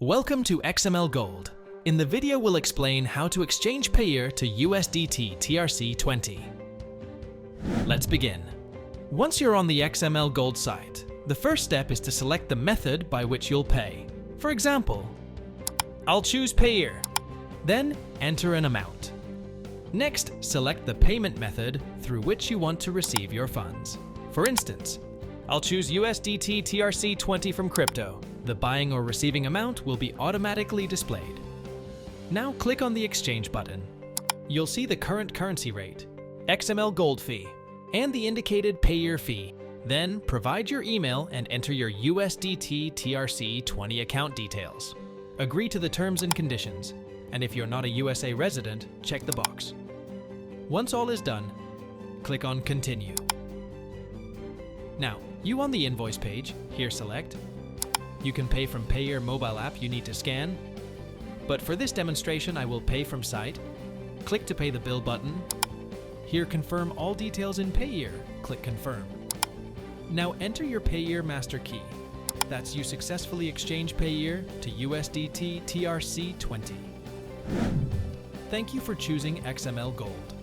Welcome to XML Gold. In the video, we'll explain how to exchange Payeer to USDT TRC20. Let's begin. Once you're on the XML Gold site, the first step is to select the method by which you'll pay. For example, I'll choose Payeer. Then enter an amount. Next, select the payment method through which you want to receive your funds. For instance, I'll choose USDT TRC20 from crypto. The buying or receiving amount will be automatically displayed. Now click on the exchange button. You'll see the current currency rate, XML Gold fee, and the indicated Payeer fee. Then provide your email and enter your USDT TRC20 account details. Agree to the terms and conditions, and if you're not a USA resident, check the box. Once all is done, click on Continue. Now, you on the invoice page, here select. You can pay from Payeer mobile app you need to scan, but for this demonstration I will pay from site. Click to pay the bill button. Here confirm all details in Payeer. Click Confirm. Now enter your Payeer master key. That's you successfully exchanged Payeer to USDT TRC20. Thank you for choosing XML Gold.